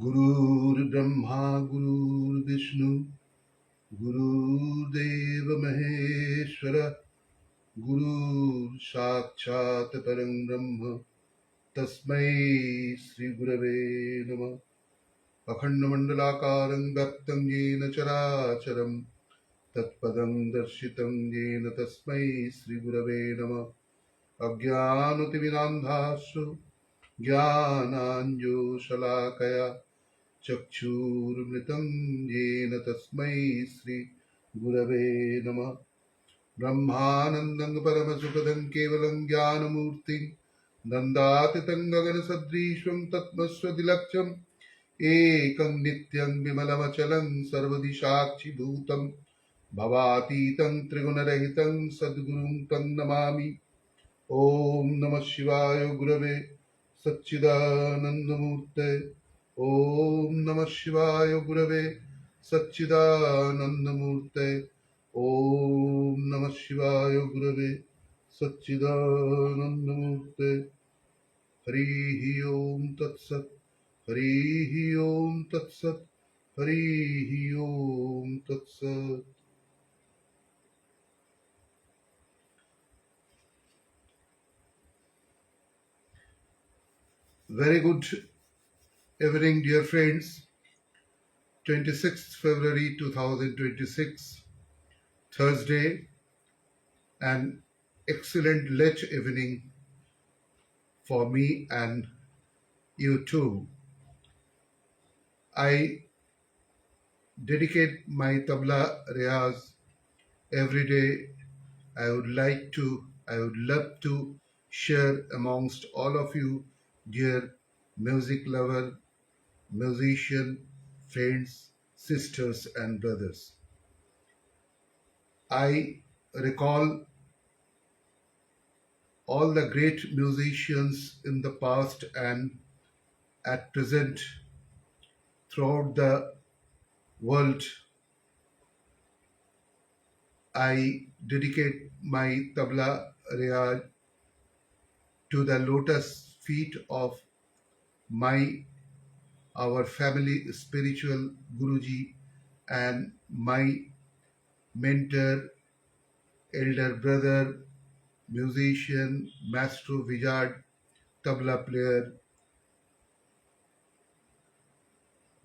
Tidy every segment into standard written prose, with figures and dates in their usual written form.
गुरुर्ब्रह्मा गुरुर्विष्णु गुरुर्देव महेश्वर गुरुः साक्षात् परं ब्रह्म तस्मै श्री गुरवे नमः। अखण्डमण्डलाकारं व्याप्तं येन चराचरं तत्पदं दर्शितं येन तस्मै श्री गुरवे नमः। अज्ञानतिमिरान्धास्सु ज्ञानाञ्जनशलाकया चक्षुरुन्मिलितं येन तस्मै श्रीगुरवे नमः। ब्रह्मानन्दं परमसुखदं केवलं ज्ञानमूर्तिं नन्दातीतं गगनसदृशं तत्त्वस्वदिलक्ष्यम् एकं नित्यं विमलमचलं सर्वदिशाक्षिभूतं भवातीतं त्रिगुणरहितं सद्गुरुं तं नमामि। ॐ नमः शिवाय गुरवे सच्चिदानन्दमूर्ते। ॐ नमः शिवाय गुरवे सच्चिदानन्दमूर्ते। ॐ नमः शिवाय गुरवे सच्चिदानन्दमूर्ते। हरिः ॐ तत्सत्। हरिः ॐ तत्सत्। हरिः ॐ तत्सत्। Very good evening, dear friends. 26th February 2026, Thursday, an excellent late evening for me and you too. I dedicate my tabla riyaz every day. I would love to share amongst all of you, dear music lover, musician, friends, sisters, and brothers. I recall all the great musicians in the past and at present throughout the world. I dedicate my tabla riyaj to the lotus feet of my our family spiritual Guruji and my mentor, elder brother, musician, Maestro Vijay, tabla player,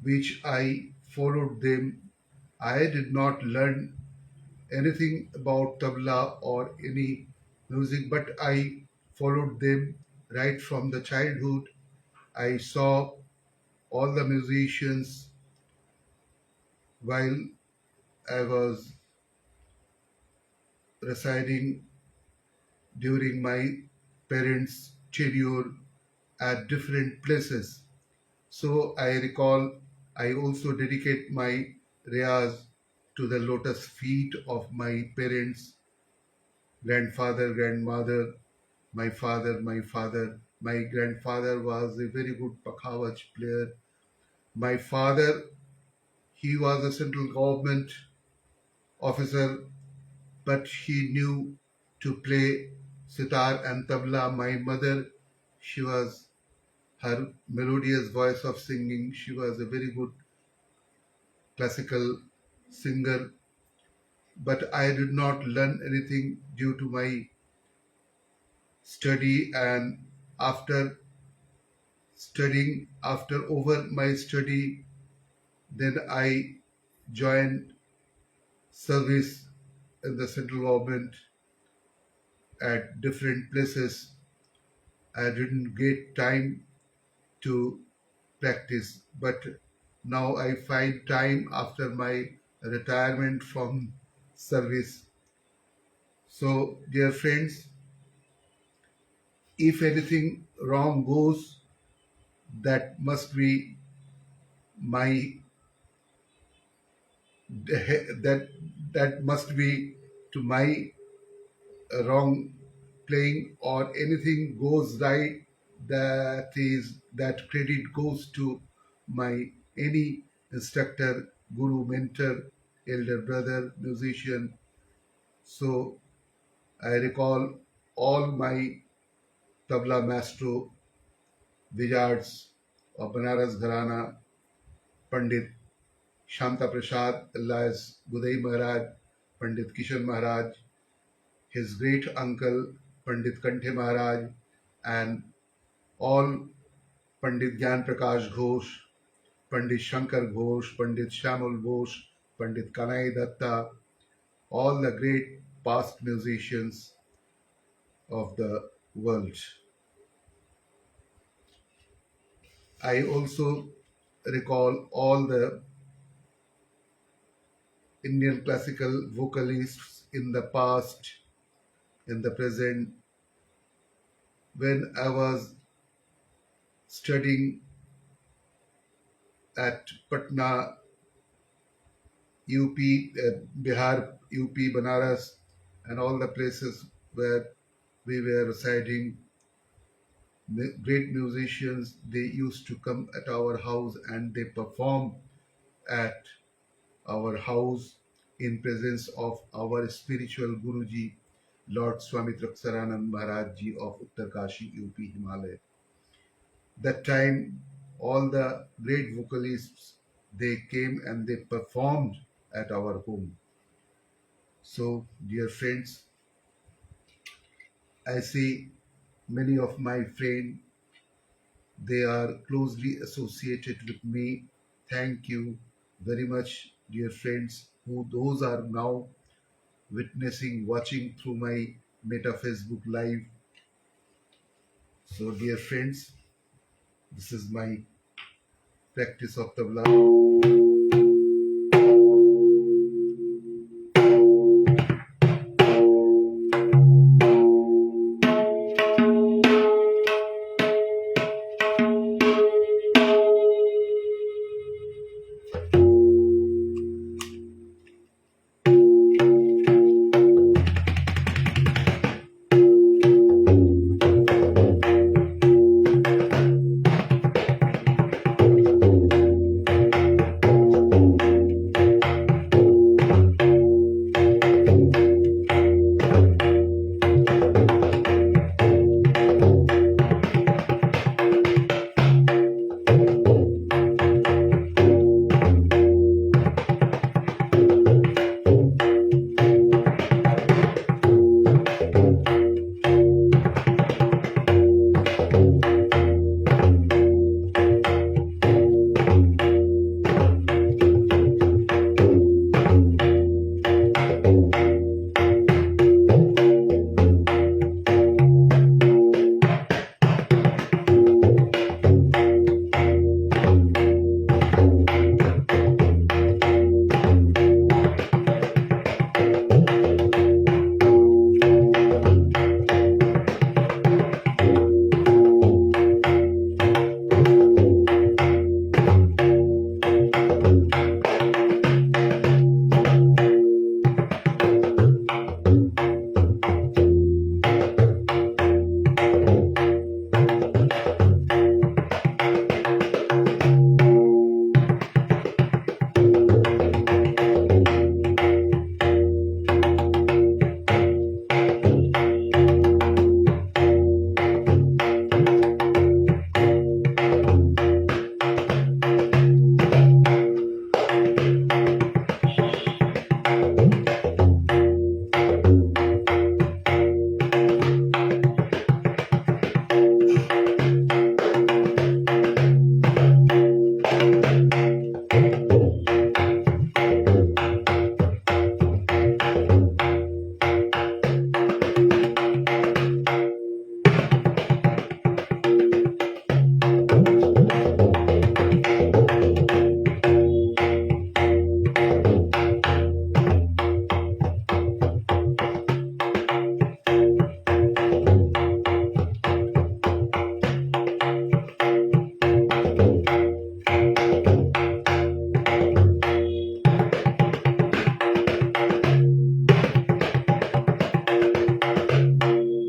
which I followed them. I did not learn anything about tabla or any music, but I followed them right from the childhood. I saw all the musicians while I was residing during my parents' tenure at different places. So I recall I also dedicate my riyaz to the lotus feet of my parents, grandfather, grandmother, my father. My grandfather was a very good Pakhavaj player. My father, he was a central government officer, but he knew to play sitar and tabla. My mother, she was her melodious voice of singing. She was a very good classical singer, but I did not learn anything due to my study. And after after over my study, then I joined service in the central government at different places. I didn't get time to practice, but now I find time after my retirement from service. So, dear friends, if anything wrong goes, that must be my that that must be to my wrong playing, or anything goes right, that credit goes to my any instructor, guru, mentor, elder brother, musician. So I recall all my tabla maestro, Vijays of Banaras Gharana. Pandit Shanta Prasad alias Budai Maharaj, Pandit Kishan Maharaj, his great uncle Pandit Kanthe Maharaj, and all Pandit Gyan Prakash Ghosh, Pandit Shankar Ghosh, Pandit Shamul Ghosh, Pandit Kanai Datta, all the great past musicians of the world. I also recall all the Indian classical vocalists in the past, in the present. When I was studying at Patna, UP, Bihar, UP, Banaras, and all the places where we were residing, great musicians, they used to come at our house and they perform at our house in presence of our spiritual Guruji, Lord Swami Traksaranand Maharaj Ji of Uttarkashi, UP, Himalaya. That time, all the great vocalists, they came and they performed at our home. So, dear friends, I see many of my friends, they are closely associated with me. Thank you very much, dear friends, who those are now witnessing, watching through my Meta Facebook Live. So, dear friends, this is my practice of tabla.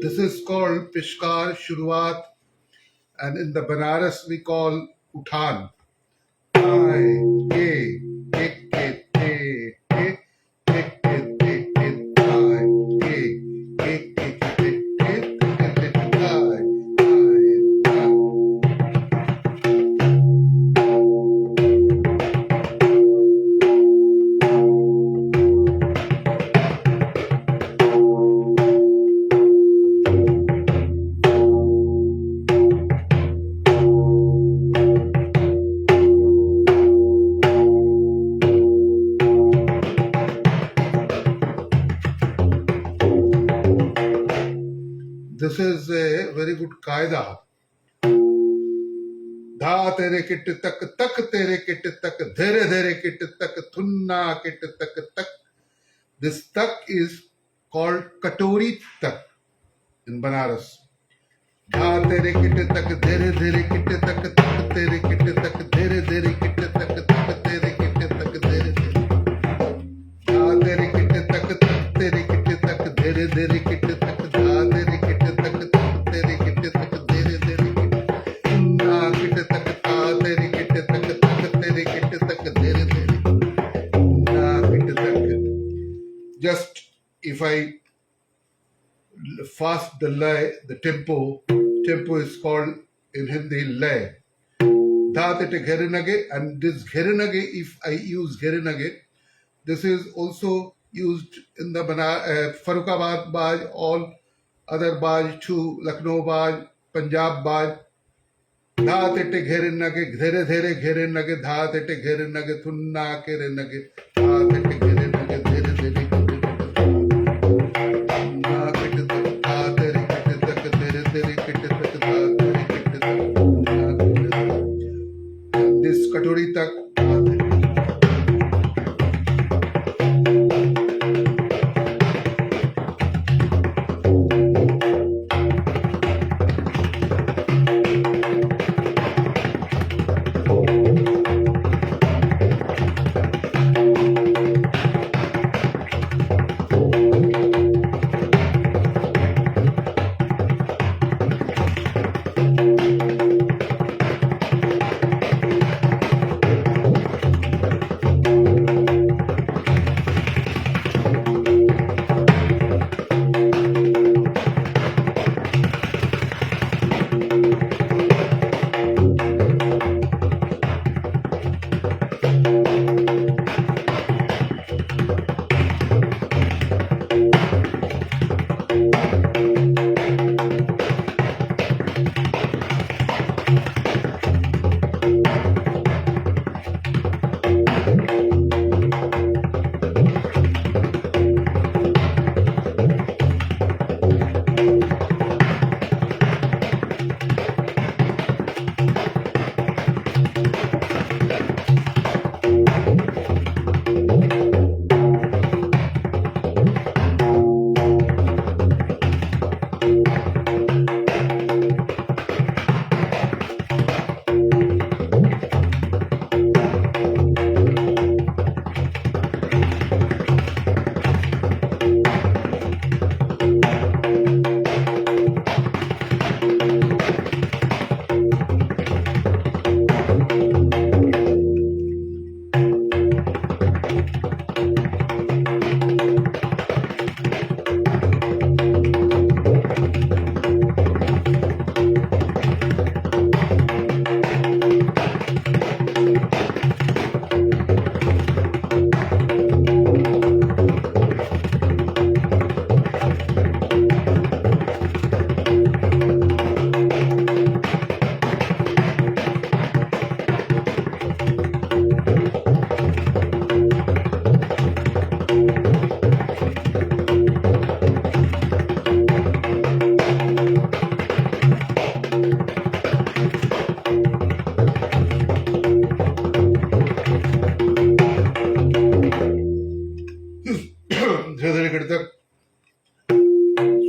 This is called Pishkar Shuruat, and in the Banaras we call Uthan. I, A, ek, ek, ek, ek, ek, ek, ek, ek, I, ek, ek, ek, ek, ek, ek, ek, I. धा. धा तेरे kit तक, तक तेरे kit तक, धेरे धेरे kit तक, थुन्ना किट तक तक. This tak is called Katori tak in Banaras. Dha tere kit tak, dhere dhere kit tak, tak tere kit tak, dhere dhere kit tak, tak tere kit tak, dhere dhere. Dha tere kit tak, tak tere kit tak, dhere dhere kit tak, dha tere kit tak, tak tere kit tak, dhere dhere kit. Na kit tak, tha tere kit tak, tak tere kit tak, dhere dhere. Na kit tak. Just if I fast the lay, the tempo is called in Hindi lay. Dhat ete gherenage, and this gherenage, if I use gherenage, this is also used in the Farrukhabad Baj, all other Baj too, Lucknow Baj, Punjab Baj. Dhat ete gherenage, dhere dhere gherenage, dhat ete gherenage, thunna kerenage, dhat ete gherenage, dhere dhere. This Katori tak.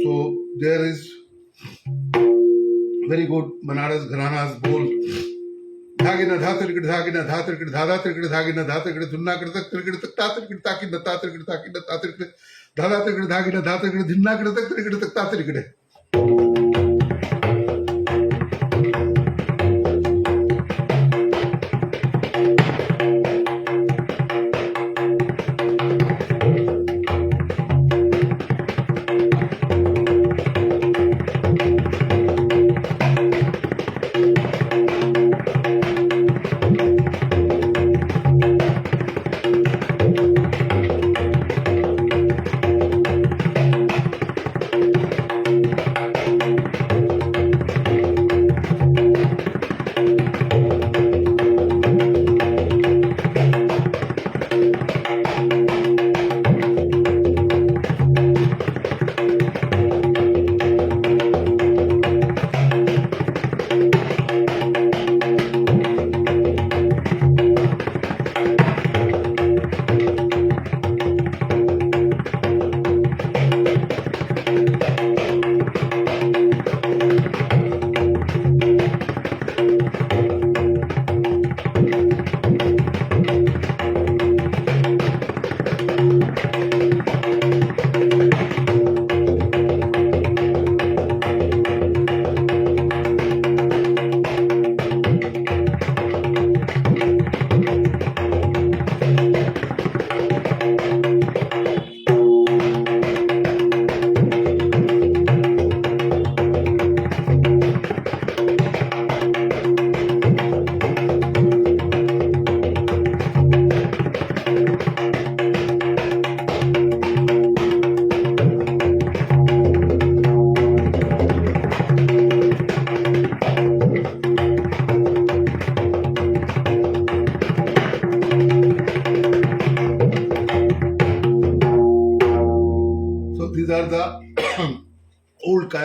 So there is very good Banaras Gharanas bowl. Dhagina dhatirkid dhagina dhatirkid dhadatirkid dhagina dhatirkid dhunna kirtak tirkid tak tatirkid takin tatirkid takin tatirkid dhadatirkid dhagina dhatirkid dhinna kirtak tirkid tak tatirkid.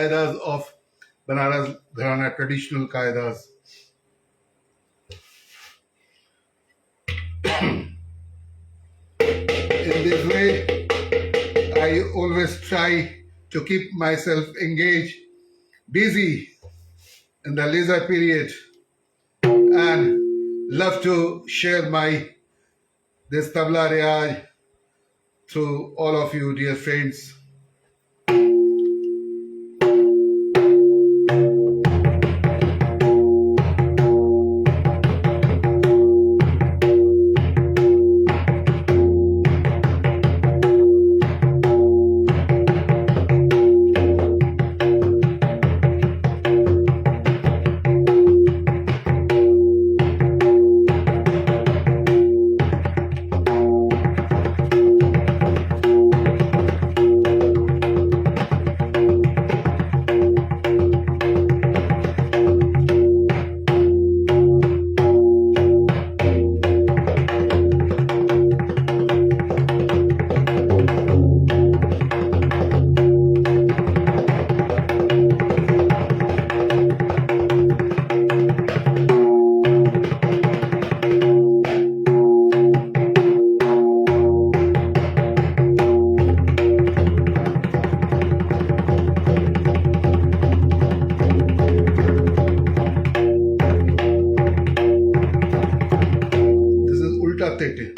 kaidas of Banaras Gharana, traditional kaidas. In this way, I always try to keep myself engaged, busy in the leisure period, and love to share my this tabla riyaj to all of you, dear friends. This is Ulta Tete.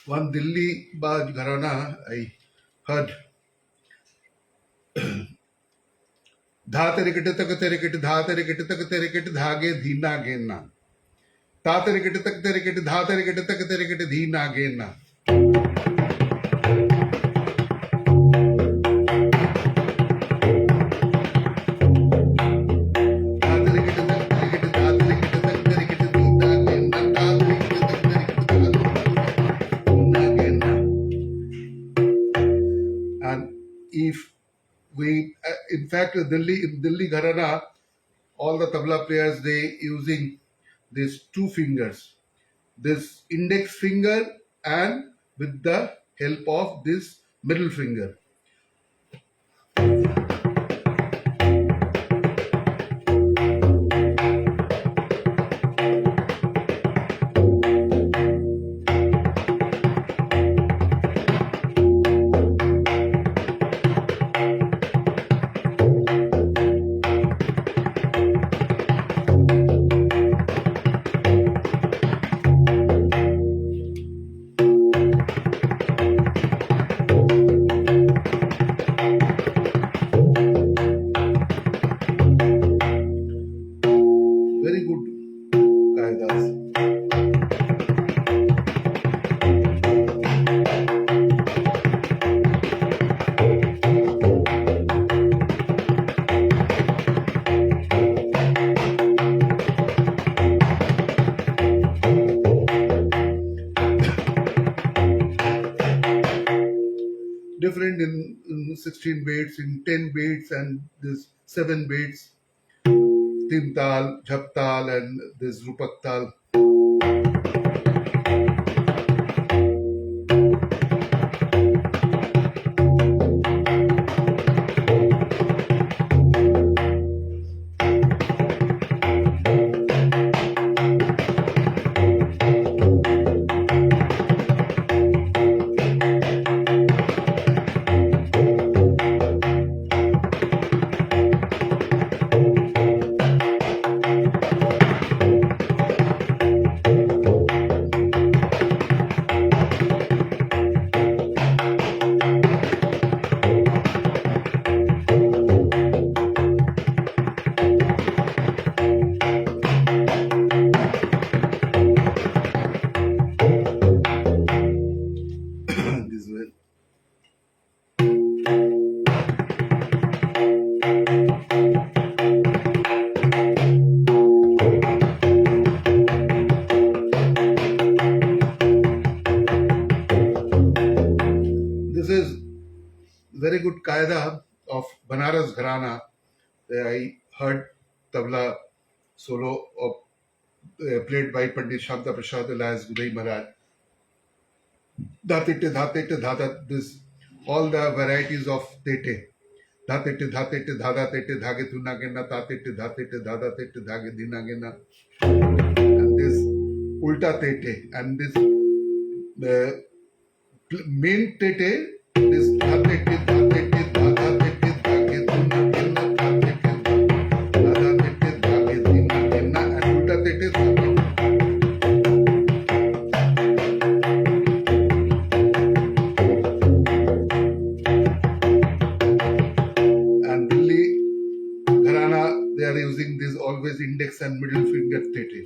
One Delhi Baj Gharana, I heard धा तेरे kit तक तेरे kit धा तेरे kit तक तेरे kit धागे धीना गेना धा तेरे किट तक तेरे किट धा तेरे किट तक तेरे किट धीना गेना And if we, in fact, in Delhi Gharana, all the tabla players they using these two fingers, this index finger and with the help of this middle finger. Very good, Kaidas. Different in 16 beats, in 10 beats, and this 7 beats, Tintal, Jhaptal, and this Rupaktal. This way. This is very good qaida of Banaras Gharana. I heard tabla solo of, played by Pandit Shanta Prasad Elias Gudai Maharaj. Dhatete, dhatete, dhada, this, all the varieties of tete. Dhatete, dhatete, dhada tete, dhage tuna gena, tatete, dhatete, dhada tete, dhage dina gena. And this ulta tete. And this main tete, this dhatete, dhatete, dhada tete, dhage tuna gena, tatete, dhada tete, dhage dina gena. And ulta tete, dhatete. And Delhi Gharana, they are using this always index and middle finger tete.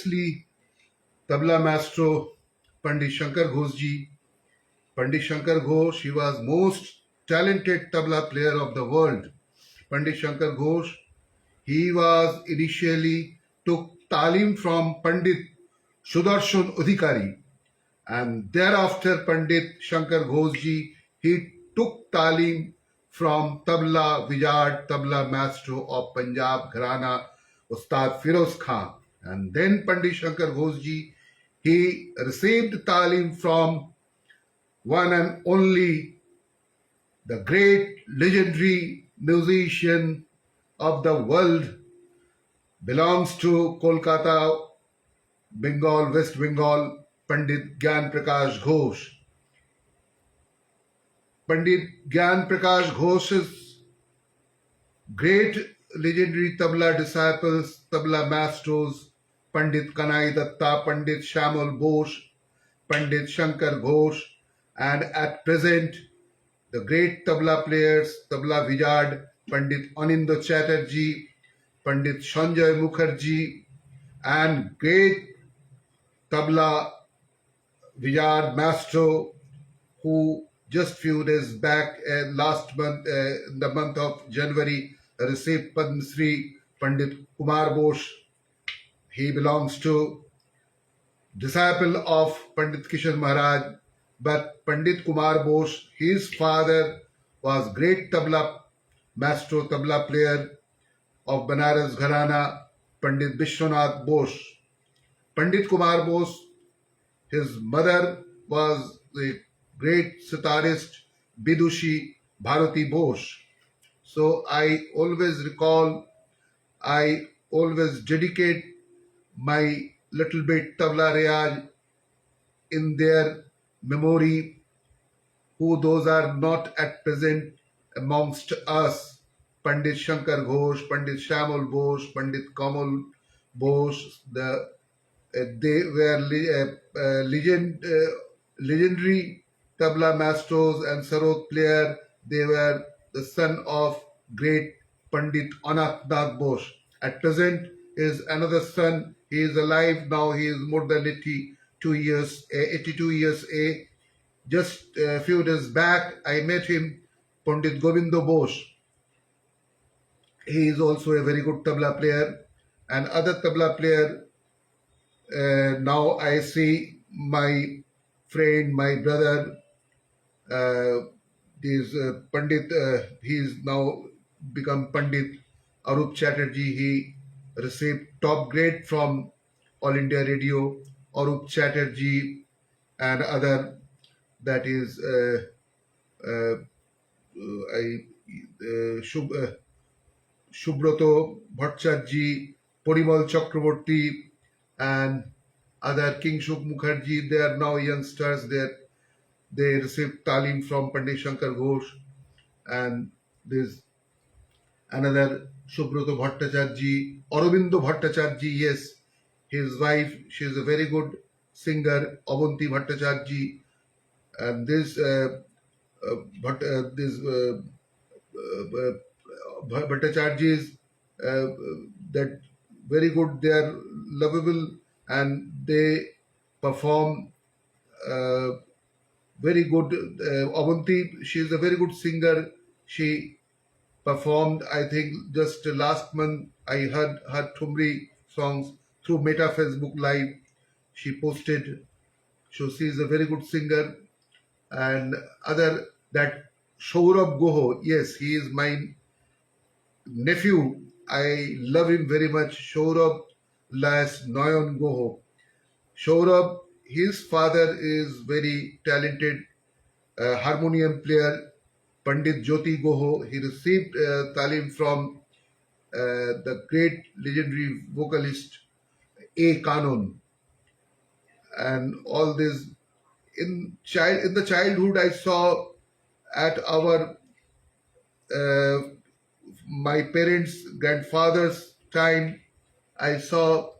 previously tabla maestro Pandit Shankar Ghosh ji. Pandit Shankar Ghosh, he was most talented tabla player of the world. Pandit Shankar Ghosh, he was initially took talim from Pandit Sudarshan Adhikari, and thereafter Pandit Shankar Ghosh ji, he took talim from tabla vijard, tabla maestro of Punjab Gharana, Ustad Firoz Khan. And then Pandit Shankar Ghosh ji, he received talim from one and only the great legendary musician of the world, belongs to Kolkata, Bengal, West Bengal, Pandit Gyan Prakash Ghosh. Pandit Gyan Prakash Ghosh's great legendary tabla disciples, tabla maestros, Pandit Kanai Datta, Pandit Shamal Ghosh, Pandit Shankar Ghosh, and at present the great tabla players, tabla vijard, Pandit Anindo Chatterjee, Pandit Sanjay Mukherjee, and great tabla vijard maestro who just few days back, last month, in the month of January, received Padma Shri, Pandit Kumar Bose. He belongs to disciple of Pandit Kishan Maharaj, but Pandit Kumar Bose, his father was great tabla maestro, tabla player of Banaras Gharana, Pandit Vishwanath Bose. Pandit Kumar Bose, his mother was the great sitarist Bidushi Bharati Bose. So I always recall, I always dedicate my little bit tabla riyaj in their memory, who those are not at present amongst us. Pandit Shankar Ghosh, Pandit Shamal Bose, Pandit Kamal Bose, they were legendary tabla maestros and sarod player. They were the son of great Pandit Anath Nath Bose. At present is another son. He is alive now. He is more than 82 years age. Just a few days back, I met him, Pandit Govindo Bose. He is also a very good tabla player. And other tabla player, now I see my friend, my brother, is Pandit, he is now become Pandit Arup Chatterjee. He received top grade from All India Radio, Arup Chatterjee, and other, that is Shubroto Bhattacharjee, Porimal Chakraborty, and other King Shuk Mukherjee. They are now youngsters. They received talim from Pandit Shankar Ghosh, and this another Shubroto Bhattacharjee, Aurobindo Bhattacharjee. Yes, his wife, she is a very good singer, Avanti Bhattacharjee, and this Bhattacharjees, that very good. They are lovable and they perform uh, very good. Avanti, she is a very good singer. She performed, I think, just last month. I heard her Thumri songs through Meta Facebook Live. She posted. So she is a very good singer. And other, that Saurabh Goho, yes, he is my nephew. I love him very much. Saurabh Las Noyon Goho. Saurabh, his father is very talented harmonium player, Pandit Jyoti Goho. He received talim from the great legendary vocalist A. Kanon. And all this in the childhood, I saw at our uh, my parents' grandfather's time, I saw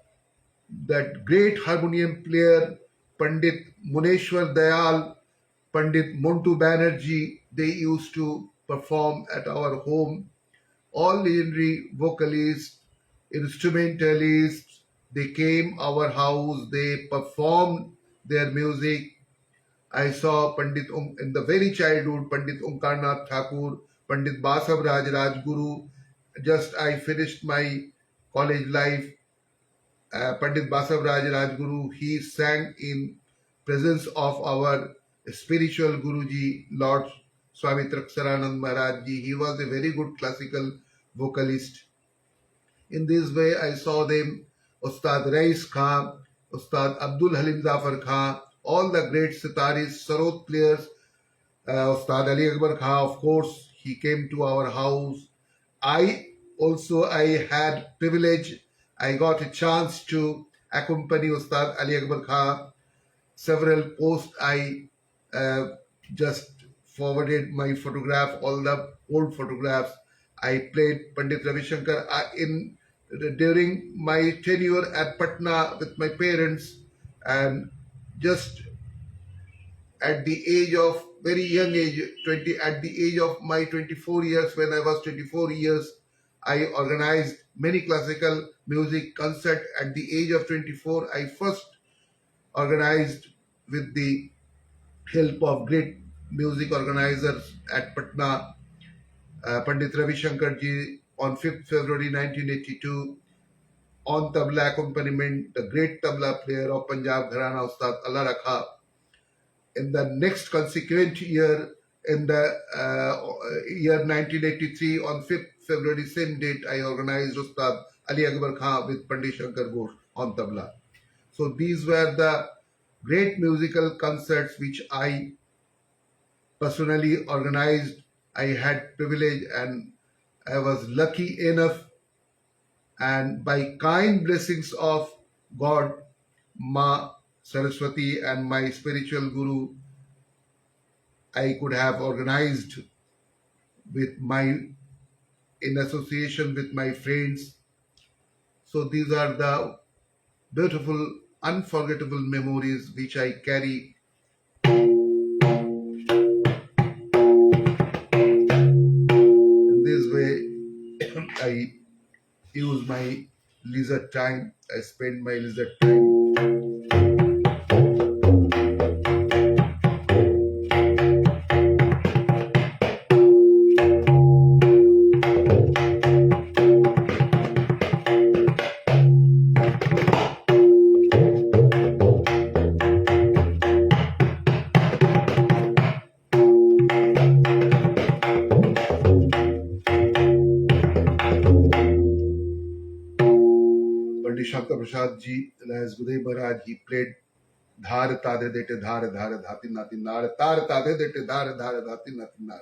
that great harmonium player Pandit Muneshwar Dayal, Pandit Montu Banerjee. They used to perform at our home. All legendary vocalists, instrumentalists, They came our house, they performed their music. I saw in the very childhood, Pandit Omkarnath Thakur, Pandit Basav Raj Rajguru. Just I finished my college life. Pandit Basav Raj Rajguru, he sang in presence of our spiritual Guruji, Lord Swami Traksaranand Maharaj Ji. He was a very good classical vocalist. In this way, I saw them, Ustad Rais Khan, Ustad Abdul Halim Zafar Khan, all the great sitaris, sarod players, Ustad Ali Akbar Khan, of course, he came to our house. I had privilege, I got a chance to accompany Ustad Ali Akbar Khan. Several posts I just forwarded my photograph, all the old photographs. I played Pandit Ravi Shankar during my tenure at Patna with my parents, and just at the age of very young age, at the age of my 24 years, when I was 24 years, I organized many classical music concert. At the age of 24, I first organized with the help of great music organizers at Patna, Pandit Ravi Shankar ji, on 5th February 1982, on tabla accompaniment, the great tabla player of Punjab Gharana, Ustad Allah Rakha. In the next consequent year, in the year 1983, on 5th February, same date, I organized Ustad Ali Akbar Khan with Pandit Shankar Ghosh on tabla. So these were the great musical concerts which I personally organized. I had privilege and I was lucky enough, and by kind blessings of God, Ma Saraswati and my spiritual guru, I could have organized in association with my friends. So these are the beautiful, unforgettable memories which I carry. In this way, I use my leisure time. I spend my leisure time. Pandit Shankar Prasad ji, as Gurudev Maharaj, he played Dhar Tade Dete Dhar Dhar Dhati Nati Nar, Tar Tade Dete Dhar Dhar Dhati Nati Nar.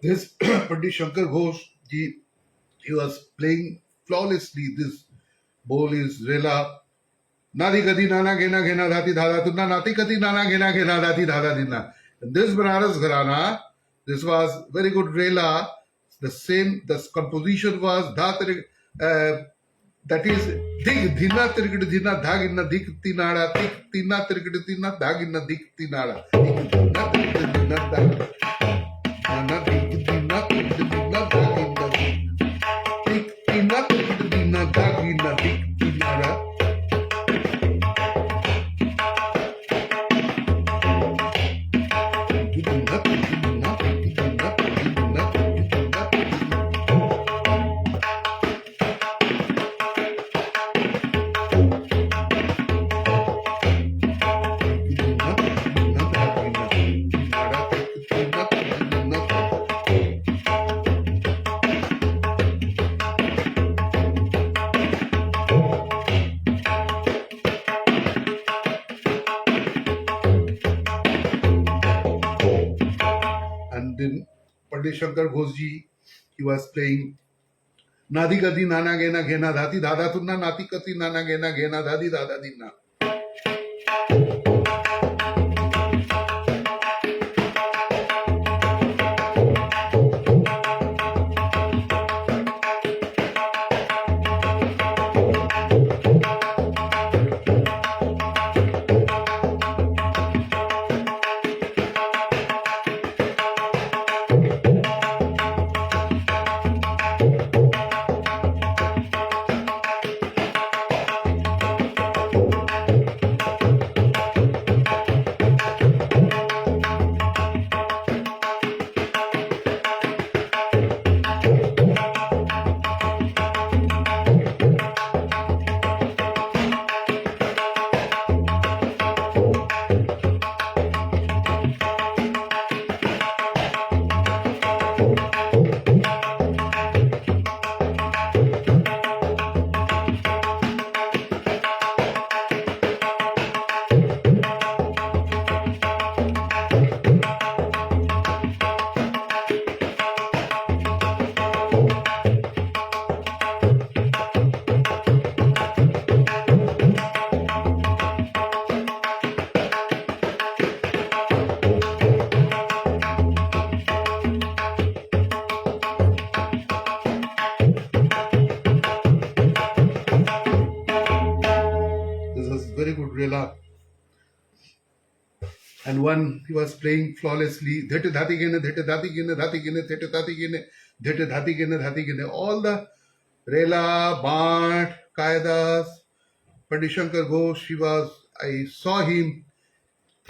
This Pandit Shankar Ghosh ji, he was playing flawlessly. This bowl is Rela. Nadi kadi nana gena gena dhati dhada tunna nati kadi nana gena gena dhati dhada dinna. This Banaras Gharana, this was very good Rela. The same, the composition was that is dig dhina tirgid dhina dhagina dik tinada tik tina tirgid tina dhagina dik tinada dik dhina tirgid dhina dhagina dik dhina tirgid dhina dhagina dik tina tirgid dhina dhagina dik tinada. And then Pandit Shankar Ghosh ji, he was playing Nadi Gadi Nana Gena Gena Dhati Dhada Tunna Nati Kati Nana Gena Gena Dhadi Dhada Dinna. Very good Rela. And one he was playing flawlessly. Dhete dhati gene, dhete dhati gene, dhati gene, dhete dhati gene, dhete dhati gene, dhati gene. All the Rela, Bant, Kaidas, Pandit Shankar Ghosh, I saw him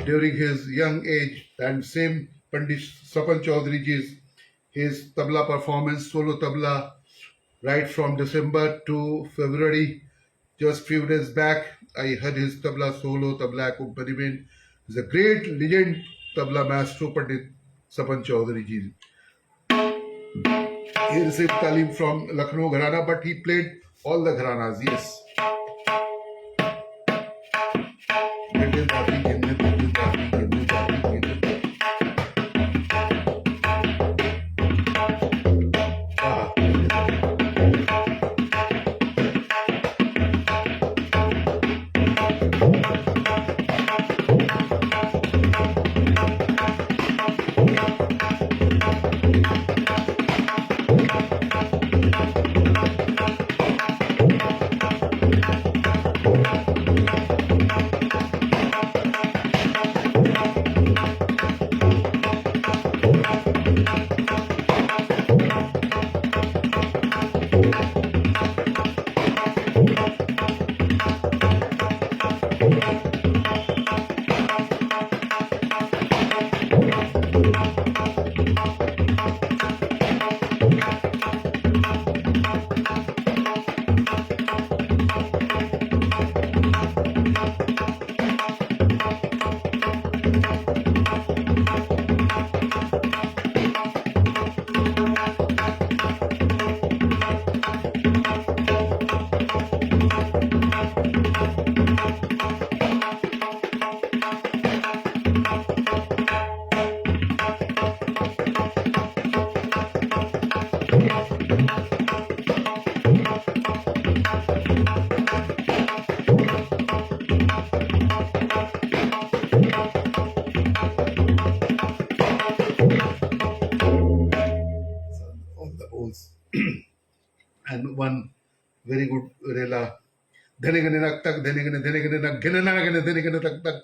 during his young age, and same Pandit Sapan Chaudhary ji's, his tabla performance, solo tabla, right from December to February. Just few days back, I heard his tabla solo, tabla accompaniment. He's a great legend tabla maestro, Pandit Sapan Chaudhary ji. He received talim from Lucknow Gharana, but he played all the gharanas, yes. Very good, Rela. Dhenegene nak tak, dhenegene nak gene nagene, dhenegene tak tak,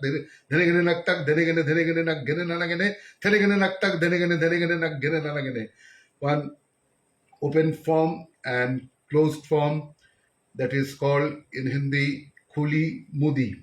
dhenegene nak tak, dhenegene nak gene nagene, dhenegene nak tak, dhenegene nak gene nagene. One open form and closed form, that is called in Hindi Khuli Mudi.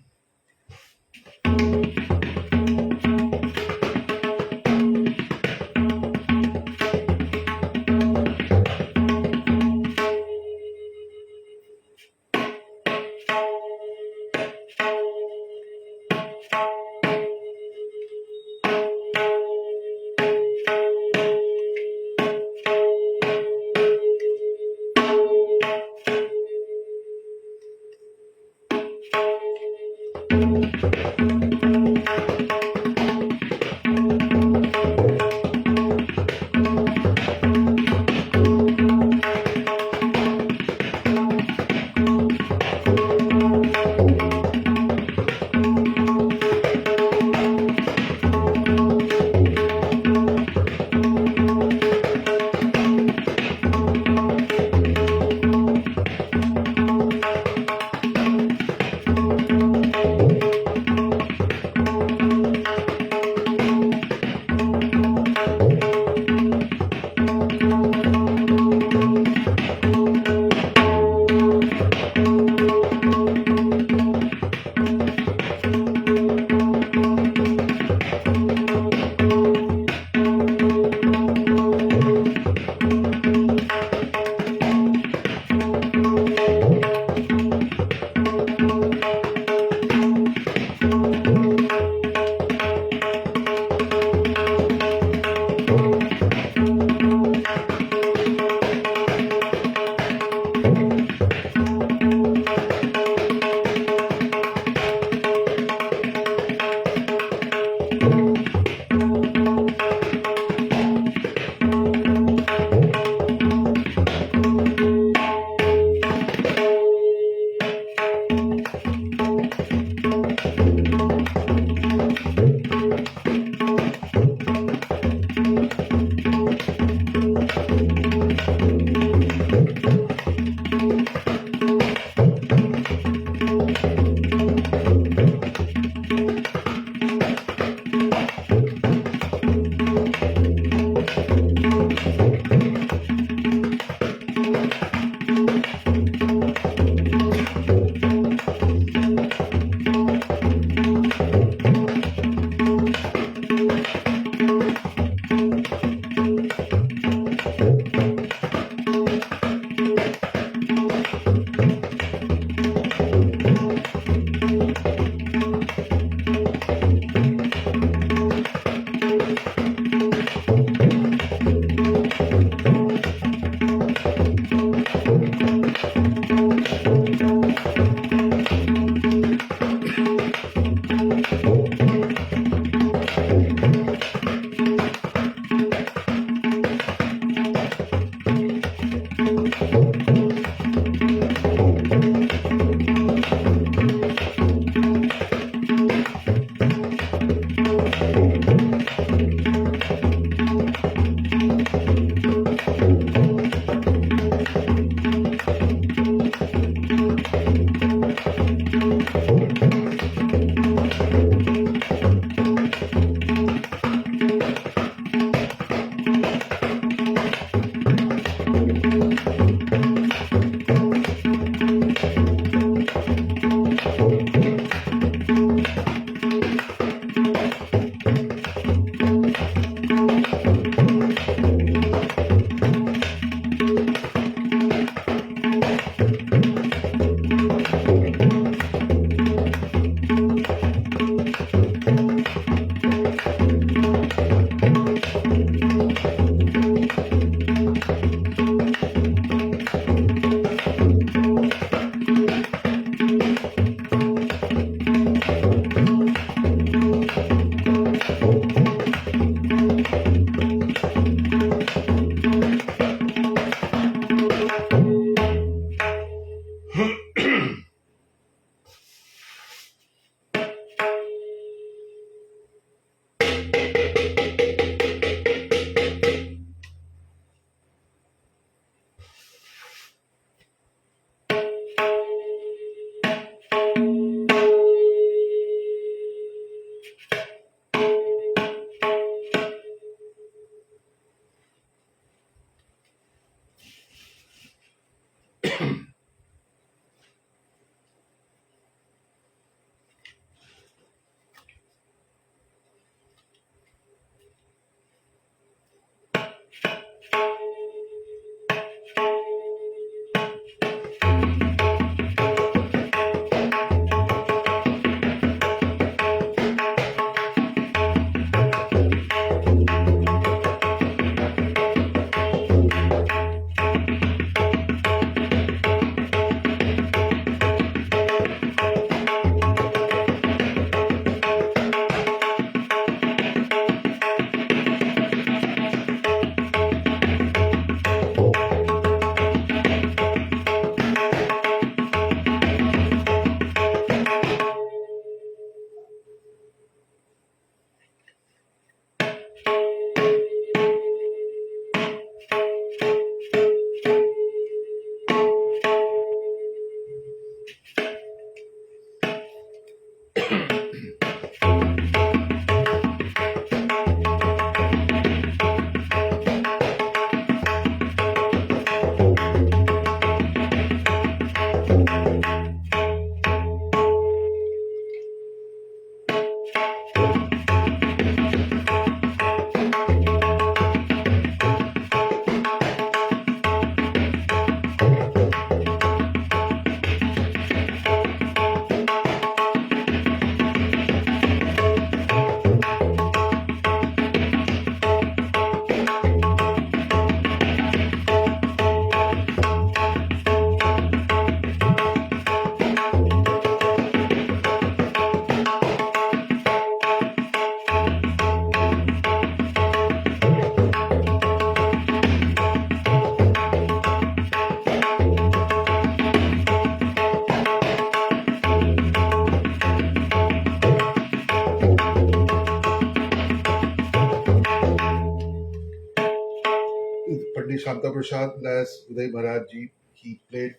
Pandit Shanta Prasad as Uday Maharaj ji, he played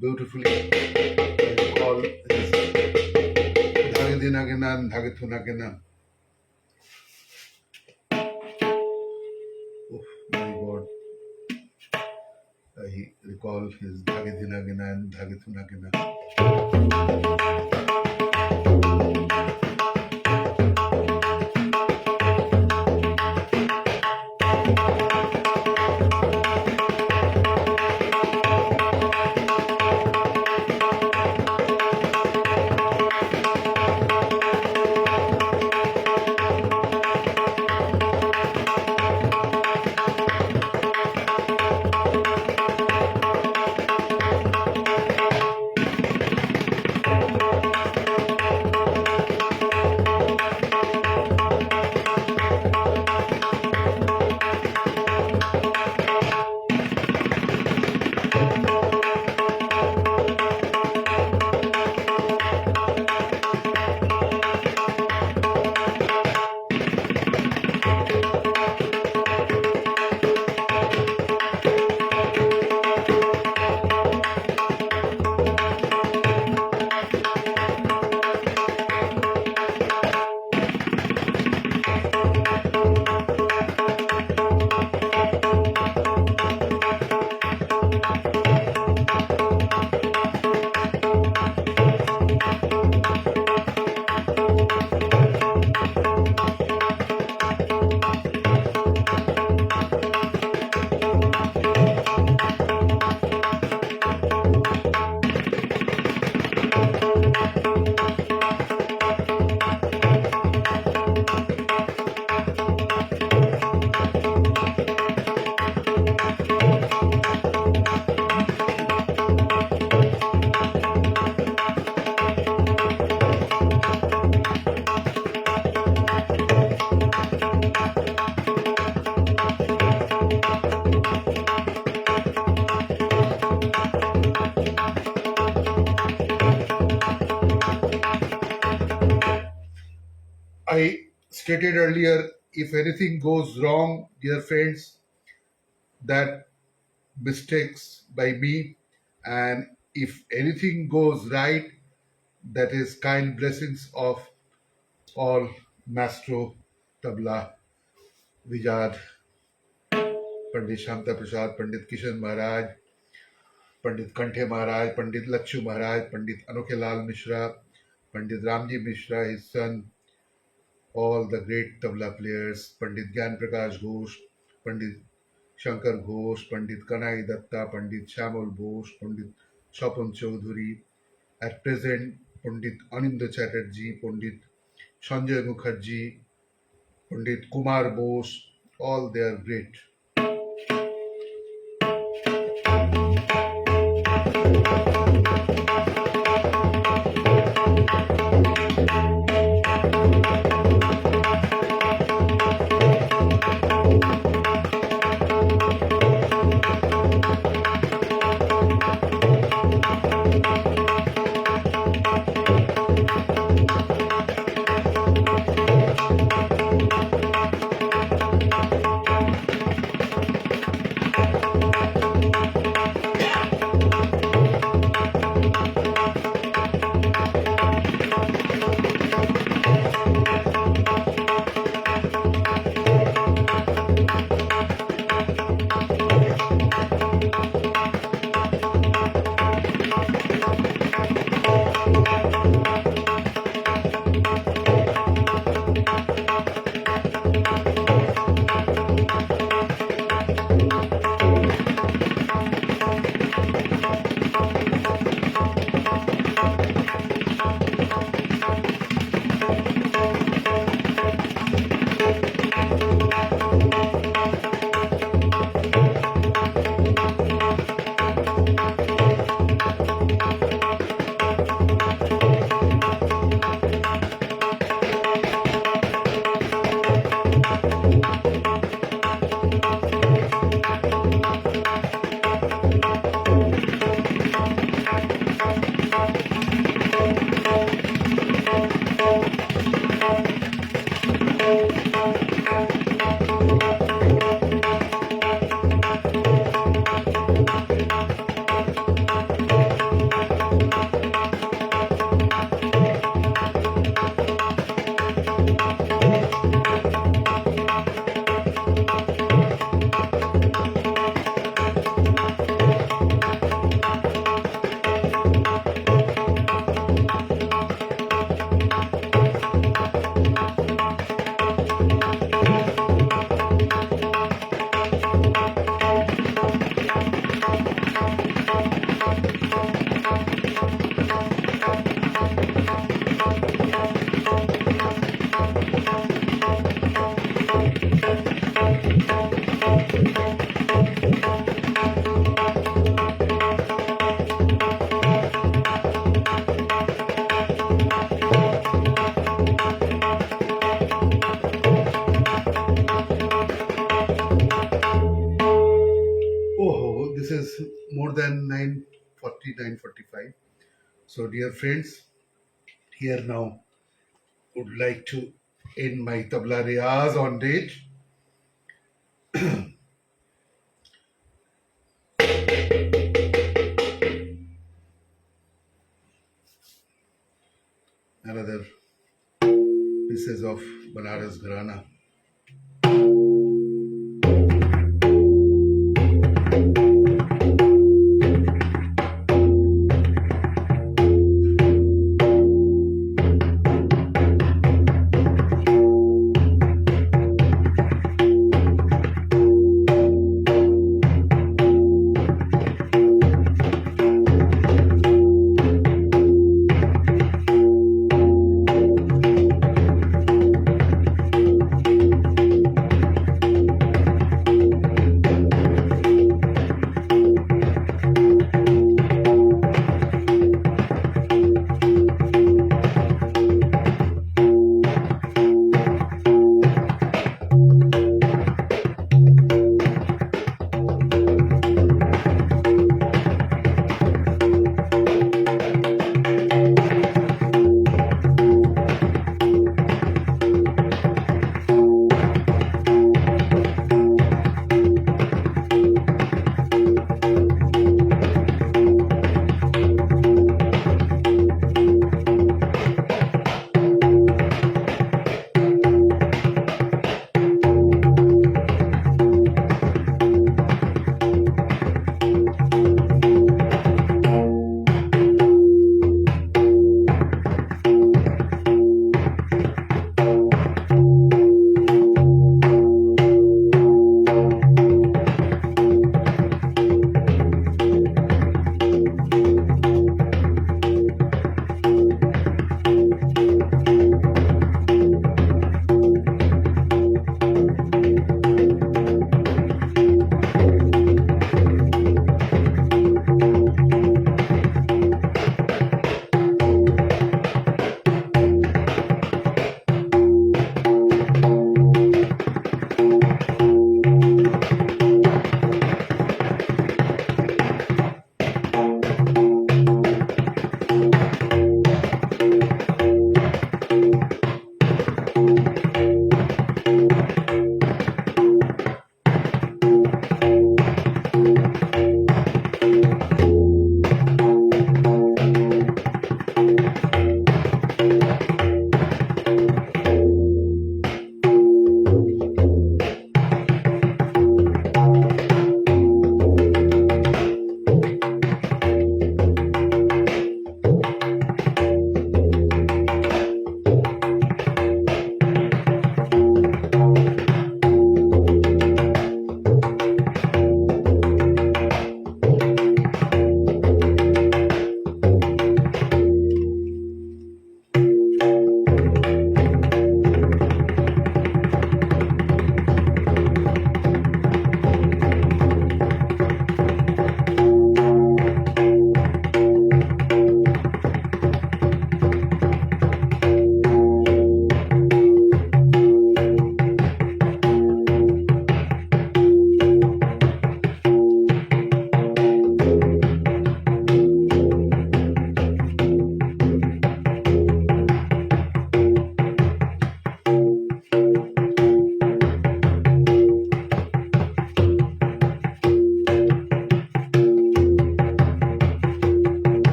beautifully. I recall his Dhage Dina Ginan, Dhage Thuna Ginan. Oh my God, I recall his Dhage Dina Ginan, Dhage Thuna Ginan. I stated earlier, if anything goes wrong, dear friends, that mistakes by me, and if anything goes right, that is kind blessings of all Maestro Tabla Vijad, Pandit Shamta Prasad, Pandit Kishan Maharaj, Pandit Kanthe Maharaj, Pandit Lakshu Maharaj, Pandit Anokhelal Mishra, Pandit Ramji Mishra, his son, all the great tabla players, Pandit Gyan Prakash Ghosh, Pandit Shankar Ghosh, Pandit Kanai Datta, Pandit Shamol Bose, Pandit Shapon Chaudhuri. At present, Pandit Anindya Chatterjee, Pandit Sanjay Mukherjee, Pandit Kumar Bose, all they are great. Oh, this is more than 9:40, 9:45. So, dear friends, here now would like to end my tabla riyaz on date. Another pieces of Banaras Gharana.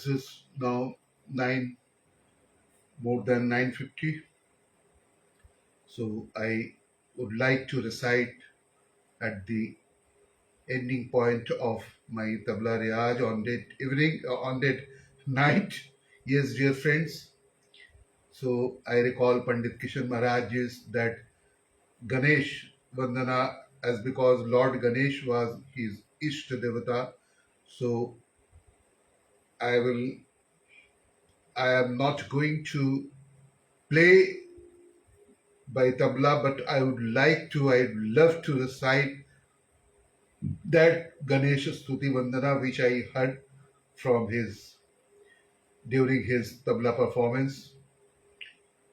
This is now 9, more than 9:50. So I would like to recite at the ending point of my tabla riyaj on that evening, on that night. Yes, dear friends. So I recall Pandit Kishan Maharaj's that Ganesh Vandana, as because Lord Ganesh was his Ishta Devata. So I will, I am not going to play by tabla, but I would love to recite that Ganesha Stuti Vandana which I heard from his during his tabla performance.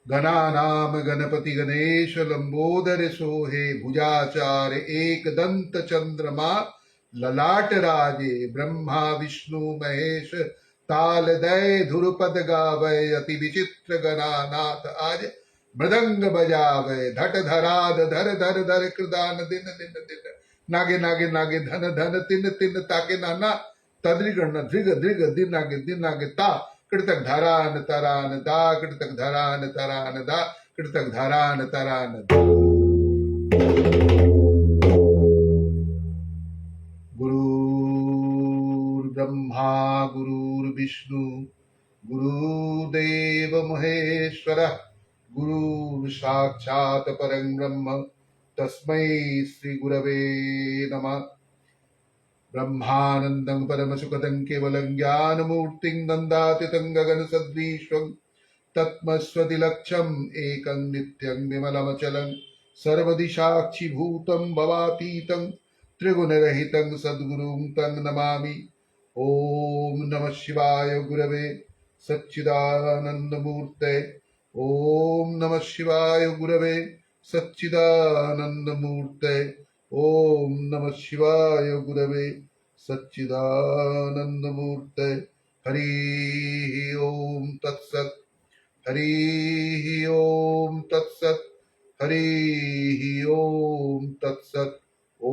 गणानाम Ganpati Ganesh Lambodar सोहे भुजाचार एक दंत चंद्रमा ललाट राजे ब्रह्मा विष्णु महेश ताल दय धुरपद गावय अति विचित्र गणानाथ आज मृदंग बजावय धट धराध धर धर धर कृदान दिन दिन दिन नागे नागे नागे धन धन तिन तिन ताके नाना तद्रिगण धृग धृग दिन नागे ता कृतक धारान तरान दा कृतक धारान तरान दा कृतक धारान तरान दा। गुरुर्ब्रह्मा गुरुर्विष्णु गुरुदेव महेश्वर गुरु साक्षात् परं ब्रह्म तस्मै श्री गुरवे नमः। ब्रह्मानन्दं परमसुखदं केवलं ज्ञानमूर्तिं नन्दातीतं गगनसदृशं तत्मस्वदिलक्ष्यम् एकं नित्यं विमलमचलं सर्वदिशाक्षिभूतं भवातीतं त्रिगुणरहितं सद्गुरुं तं नमामि। ॐ नमः शिवाय गुरवे सच्चिदानन्दमूर्ते। ॐ नमः शिवाय गुरवे सच्चिदानन्दमूर्ते। ॐ नमः शिवाय गुरवे सच्चिदानन्दमूर्ते। हरिः ॐ तत्सत्। हरिः ॐ तत्सत्। हरिः ॐ तत्सत्। ॐ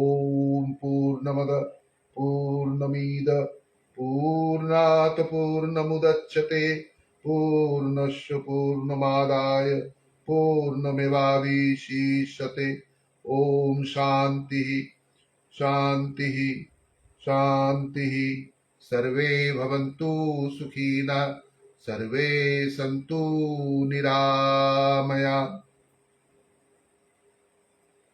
पूर्णमद पूर्णमिद पूर्णात् पूर्णमुदच्यते पूर्णस्य पूर्णमादाय पूर्णमेवावशिष्यते। ॐ शान्तिः शान्तिः शान्तिः। सर्वे भवन्तु सुखिनः सर्वे सन्तु निरामया।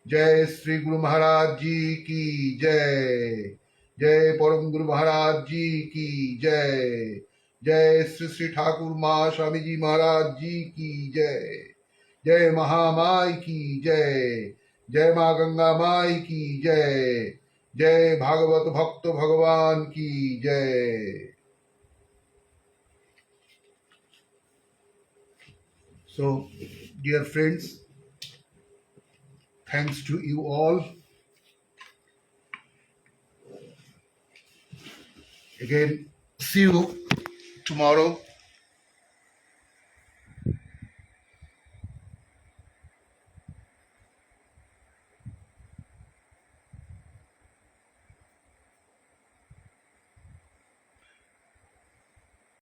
जय श्री गुरु महाराज जी की जय। जय परम गुरु महाराज जी की जय। जय श्री श्री ठाकुर माँ स्वामी जी महाराज जी की जय। जय महामाई की जय। जय माँ गंगा माई की जय। जय भागवत भक्त भगवान की जय। So, dear friends, thanks to you all. Again, see you tomorrow.